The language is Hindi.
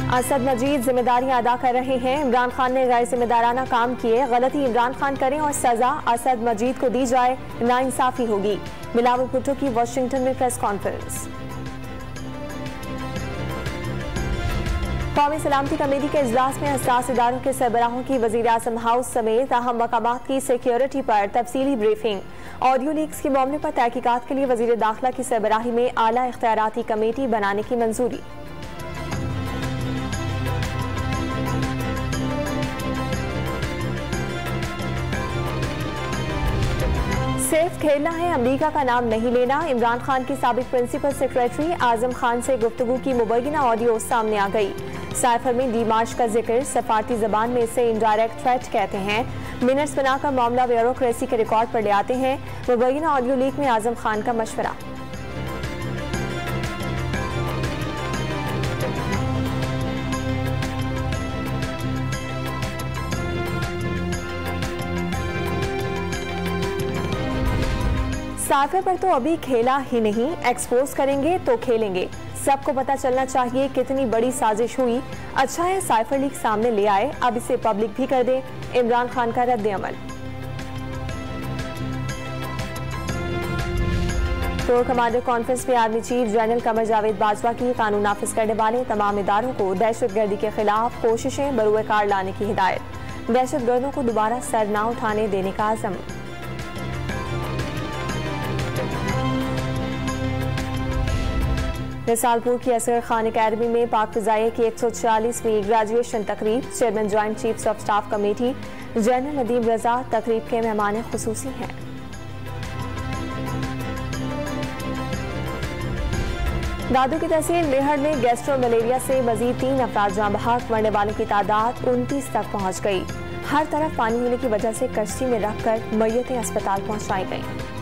असद मजीद जिम्मेदारियां अदा कर रहे हैं। इमरान खान ने गैर जिम्मेदाराना काम किए, गलती इमरान खान करें और सजा असद मजीद को दी जाए, नाइंसाफी होगी। बिलावल भुट्टो की वाशिंगटन में प्रेस कॉन्फ्रेंस। कौमी सलामती कमेटी के इजलास में हसास इदारों के सरबराहों की वजीर आजम हाउस समेत अहम मकामात की सिक्योरिटी पर तफसीली ब्रीफिंग। ऑडियो लीक्स के मामले पर तहकीकात के लिए वजीर दाखिला की सरबराही में आला इख्तियाराती कमेटी बनाने की मंजूरी। सिर्फ खेलना है, अमरीका का नाम नहीं लेना। इमरान खान की साबिक प्रिंसिपल सेक्रेटरी आजम खान से गुफ्तगू की मुबैना ऑडियो सामने आ गई। साइफर में डी मार्च का जिक्र, सफारती जबान में इसे इनडायरेक्ट थ्रेट कहते हैं। मिनट्स बनाकर मामला ब्यूरोक्रेसी के रिकॉर्ड पर ले आते हैं। मुबैना ऑडियो लीक में आजम खान का मशवरा। साइफर पर तो अभी खेला ही नहीं, एक्सपोज करेंगे तो खेलेंगे। सबको पता चलना चाहिए कितनी बड़ी साजिश हुई। अच्छा है साइफर लीक सामने ले आए, अब इसे पब्लिक भी कर दे। इमरान खान का रद्द अमल। कोर कमांडर कॉन्फ्रेंस में army chief general Qamar Javed Bajwa की कानून नाफिज करने वाले तमाम इदारों को दहशतगर्दी के खिलाफ कोशिशें बरूए कार लाने की हिदायत। दहशतगर्दों को दोबारा सर न उठाने देने का आज़म। रिसालपुर की असगर खान अकेडमी में पाक फिजाइया की 140वीं ग्रेजुएशन तकरीब। Chairman joint chiefs of staff committee general Nadeem Raza तकरीब के मेहमान खुसूसी हैं। दादू की तहसील मेहर में गैस्ट्रो मलेरिया से मजीद 3 अफराद जाँ बहक, मरने वालों की तादाद 29 तक पहुँच गई। हर तरफ पानी होने की वजह से कश्ती में रखकर मैयतें अस्पताल पहुँचाई गईं।